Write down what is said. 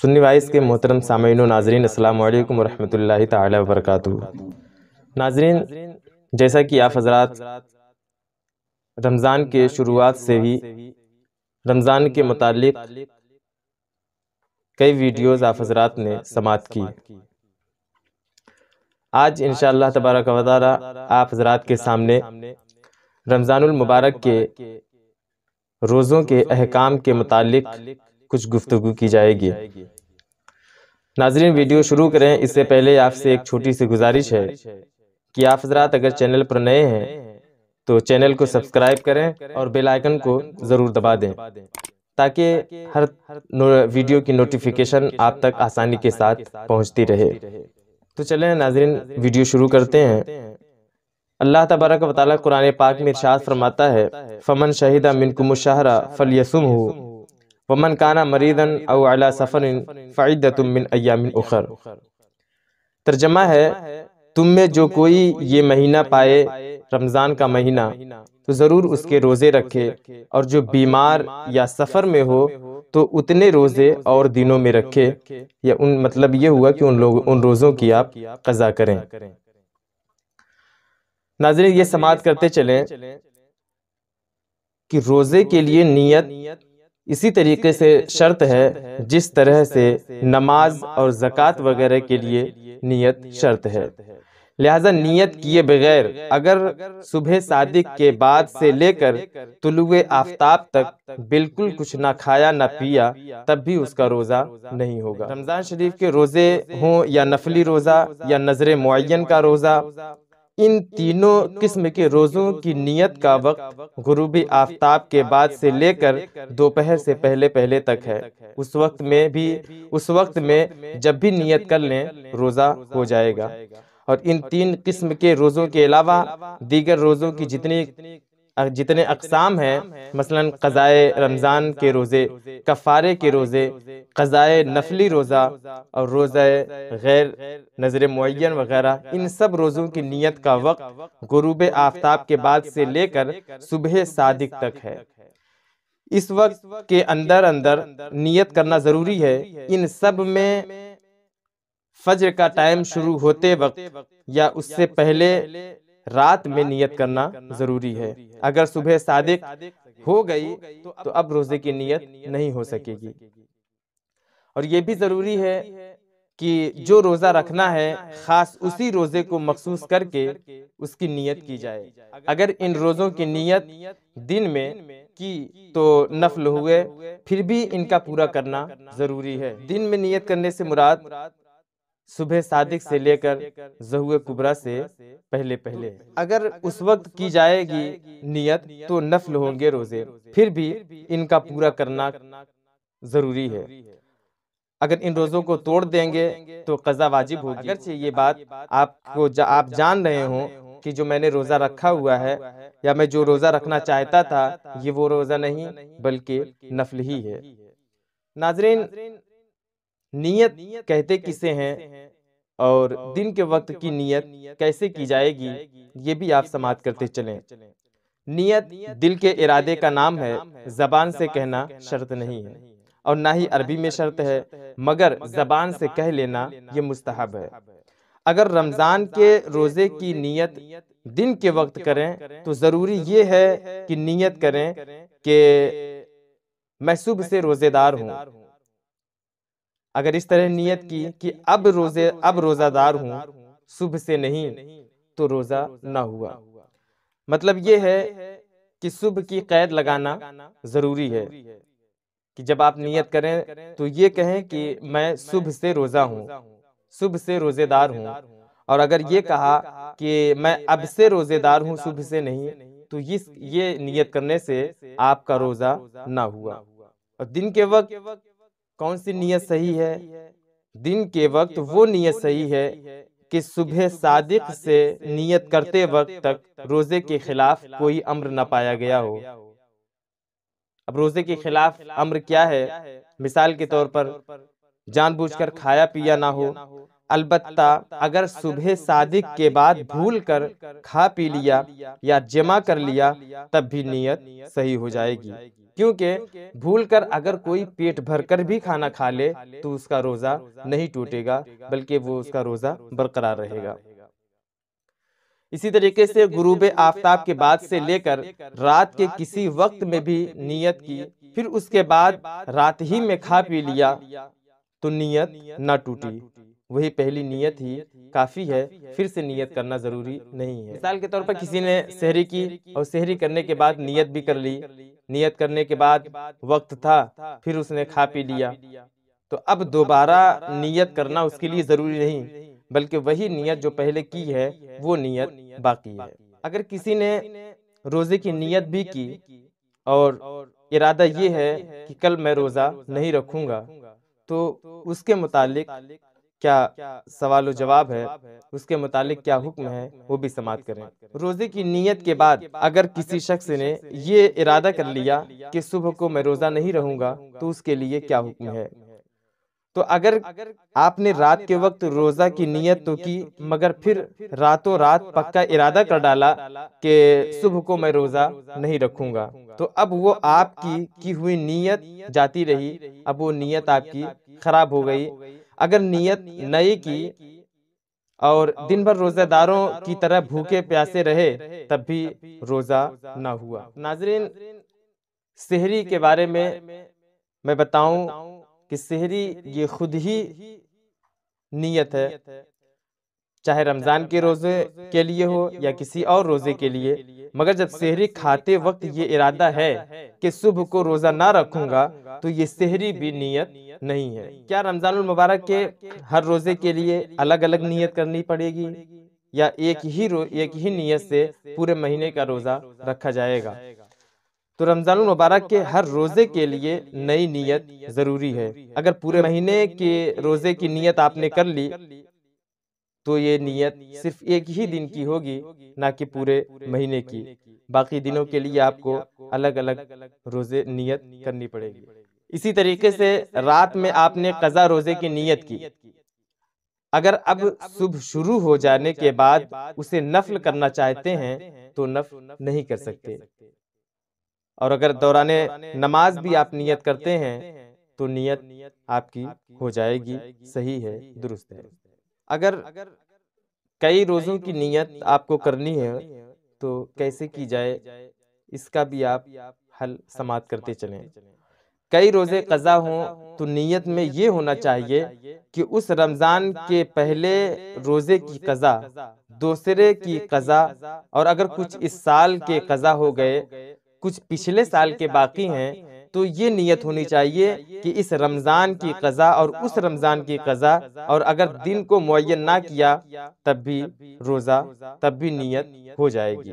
سنی voice کے محترم سامعین و ناظرین، السلام علیکم ورحمۃ اللہ تعالی وبرکاتہ۔ ناظرین، جیسا کہ آپ حضرات رمضان کے شروعات سے ہی رمضان کے متعلق کئی ویڈیوز آپ حضرات نے سماعت کی، آج انشاءاللہ تبارک و تعالی آپ حضرات کے سامنے رمضان المبارک کے روزوں کے احکام کے متعلق کچھ گفتگو کی جائے گی۔ ناظرین، ویڈیو شروع کریں اس سے پہلے آپ سے ایک چھوٹی سی گزارش ہے کہ آپ حضرات اگر چینل پر نئے ہیں تو چینل کو سبسکرائب کریں اور بیل آئیکن کو ضرور دبا دیں تاکہ ہر ویڈیو کی نوٹیفیکیشن آپ تک آسانی کے ساتھ پہنچتی رہے۔ تو چلیں ناظرین، ویڈیو شروع کرتے ہیں۔ اللہ تبارک و تعالی قرآن پاک میں ارشاد فرماتا ہے، فمن شہد منکم الشہر فلیصمہ ومن کان مریضا او علی سفر فعدۃ من ایام اخر۔ ترجمہ ہے، تم میں جو کوئی یہ مہینہ پائے، رمضان کا مہینہ، تو ضرور اس کے روزے رکھے، اور جو بیمار یا سفر میں ہو تو اتنے روزے اور دنوں میں رکھے، یا مطلب یہ ہوا کہ ان روزوں کی آپ قضا کریں۔ ناظرین، یہ سماعت کرتے چلیں کہ روزے کے لیے نیت اسی طریقے سے شرط ہے جس طرح سے نماز اور زکوٰۃ وغیرہ کے لیے نیت شرط ہے۔ لہذا نیت کیے بغیر اگر صبح صادق کے بعد سے لے کر طلوع آفتاب تک بالکل کچھ نہ کھایا نہ پیا، تب بھی اس کا روزہ نہیں ہوگا۔ رمضان شریف کے روزے ہوں یا نفلی روزہ یا نذر معین کا روزہ، ان تینوں قسم کے روزوں کی نیت کا وقت غروب آفتاب کے بعد سے لے کر دوپہر سے پہلے تک ہے۔ اس وقت میں جب بھی نیت کر لیں روزہ ہو جائے گا۔ اور ان تین قسم کے روزوں کے علاوہ دیگر روزوں کی جتنے اقسام ہیں، مثلا قضائے رمضان کے روزے، کفارے کے روزے، قضائے نفلی روزہ اور روزہ غیر نذر معین وغیرہ، ان سب روزوں کی نیت کا وقت غروب آفتاب کے بعد سے لے کر صبح صادق تک ہے۔ اس وقت کے اندر نیت کرنا ضروری ہے۔ ان سب میں فجر کا ٹائم شروع ہوتے وقت یا اس سے پہلے رات میں نیت کرنا ضروری ہے۔ اگر صبح صادق ہو گئی تو اب روزے کی نیت نہیں ہو سکے گی۔ اور یہ بھی ضروری ہے کہ جو روزہ رکھنا ہے خاص اسی روزے کو مخصوص کر کے اس کی نیت کی جائے۔ اگر ان روزوں کی نیت دن میں کی تو نفل ہوئے، پھر بھی ان کا پورا کرنا ضروری ہے۔ دن میں نیت کرنے سے مراد صبح صادق سے لے کر ظہور کبریٰ سے پہلے۔ اگر اس وقت کی جائے گی نیت تو نفل ہوں گے روزے، پھر بھی ان کا پورا کرنا ضروری ہے۔ اگر ان روزوں کو توڑ دیں گے تو قضا واجب ہوگی۔ اگرچہ یہ بات آپ جان رہے ہوں کہ جو میں نے روزہ رکھا ہوا ہے یا میں جو روزہ رکھنا چاہتا تھا یہ وہ روزہ نہیں بلکہ نفل ہی ہے۔ ناظرین، نیت کہتے کسے ہیں اور دن کے وقت کی نیت کیسے کی جائے گی، یہ بھی آپ سماعت کرتے چلیں۔ نیت دل کے ارادے کا نام ہے، زبان سے کہنا شرط نہیں ہے اور نہ ہی عربی میں شرط ہے، مگر زبان سے کہہ لینا یہ مستحب ہے۔ اگر رمضان کے روزے کی نیت دن کے وقت کریں تو ضروری یہ ہے کہ نیت کریں کہ میں صبح سے روزے دار ہوں۔ اگر اس طرح نیت کی کہ اب روزہ دار ہوں، صبح سے نہیں، تو روزہ نہ ہوا۔ مطلب یہ ہے کہ صبح کی قید لگانا ضروری ہے کہ جب آپ نیت کریں تو یہ کہیں کہ میں صبح سے روزہ ہوں، صبح سے روزے دار ہوں۔ اور اگر یہ کہا کہ میں اب سے روزے دار ہوں، صبح سے نہیں، تو یہ نیت کرنے سے آپ کا روزہ نہ ہوا۔ اور دن کے وقت کون سی نیت صحیح ہے؟ دن کے وقت وہ نیت صحیح ہے کہ صبح صادق سے نیت کرتے وقت تک روزے کے خلاف کوئی امر نہ پایا گیا ہو۔ اب روزے کے خلاف امر کیا ہے؟ مثال کے طور پر جان بوجھ کر کھایا پیا نہ ہو، البتہ اگر صبح صادق کے بعد بھول کر کھا پی لیا یا جمع کر لیا تب بھی نیت صحیح ہو جائے گی، کیونکہ بھول کر اگر کوئی پیٹ بھر کر بھی کھانا کھا لے تو اس کا روزہ نہیں ٹوٹے گا بلکہ وہ اس کا روزہ برقرار رہے گا۔ اسی طریقے سے غروب آفتاب کے بعد سے لے کر رات کے کسی وقت میں بھی نیت کی، پھر اس کے بعد رات ہی میں کھا پی لیا تو نیت نہ ٹوٹی، وہی پہلی نیت ہی کافی ہے، پھر سے نیت کرنا ضروری نہیں ہے۔ مثال کے طور پر کسی نے سحری کی اور سحری کرنے کے بعد نیت بھی کر لی، نیت کرنے کے بعد وقت تھا پھر اس نے کھا پی لیا، تو اب دوبارہ نیت کرنا اس کے لیے ضروری نہیں، بلکہ وہی نیت جو پہلے کی ہے وہ نیت باقی ہے۔ اگر کسی نے روزے کی نیت بھی کی اور ارادہ یہ ہے کہ کل میں روزہ نہیں رکھوں گا، تو اس کے متعلق کیا سوال و جواب ہے، اس کے متعلق کیا حکم ہے، وہ بھی سماعت کریں۔ روزے کی نیت کے بعد اگر کسی شخص نے یہ ارادہ کر لیا کہ صبح کو میں روزہ نہیں رہوں گا تو اس کے لیے کیا حکم ہے؟ تو اگر آپ نے رات کے وقت روزہ کی نیت تو کی مگر پھر راتوں رات پکا ارادہ کر ڈالا کہ صبح کو میں روزہ نہیں رکھوں گا، تو اب وہ آپ کی ہوئی نیت جاتی رہی، اب وہ نیت آپ کی خراب ہو گئی۔ اگر نیت نئی کی اور دن بھر روزہ داروں کی طرح بھوکے پیاسے رہے تب بھی روزہ نہ ہوا۔ ناظرین، سحری کے بارے میں بتاؤں کہ سحری یہ خود ہی نیت ہے، چاہے رمضان کے روزے کے لیے ہو یا کسی اور روزے کے لیے، مگر جب سحری کھاتے وقت یہ ارادہ ہے کہ صبح کو روزہ نہ رکھوں گا تو یہ سحری بھی نیت نہیں ہے۔ کیا رمضان المبارک کے ہر روزے کے لیے الگ الگ نیت کرنی پڑے گی یا ایک ہی نیت سے پورے مہینے کا روزہ رکھا جائے گا؟ تو رمضان المبارک کے ہر روزے کے لیے نئی نیت ضروری ہے۔ اگر پورے مہینے کے روزے کی نیت آپ نے کر لی تو یہ نیت صرف ایک ہی دن کی ہوگی، نہ کہ پورے مہینے کی، باقی دنوں کے لیے آپ کو الگ الگ روزے نیت کرنی پڑے گی۔ اسی طریقے سے رات میں آپ نے قضا روزے کی نیت کی، اگر اب صبح شروع ہو جانے کے بعد اسے نفل کرنا چاہتے ہیں تو نفل نہیں کر سکتے، اور اگر دوران نماز بھی آپ نیت کرتے ہیں تو نیت آپ کی ہو جائے گی، صحیح ہے، درست ہے۔ اگر کئی روزوں کی نیت آپ کو کرنی ہے تو کیسے کی جائے، اس کا بھی آپ حل سماعت کرتے چلیں۔ کئی روزے قضا ہوں تو نیت میں یہ ہونا چاہیے کہ اس رمضان کے پہلے روزے کی قضا، دوسرے کی قضا، اور اگر کچھ اس سال کے قضا ہو گئے، کچھ پچھلے سال کے باقی ہیں، تو یہ نیت ہونی چاہیے کہ اس رمضان کی قضا اور اس رمضان کی قضا، اور اگر دن کو معین نہ کیا تب بھی روزہ، تب بھی نیت ہو جائے گی۔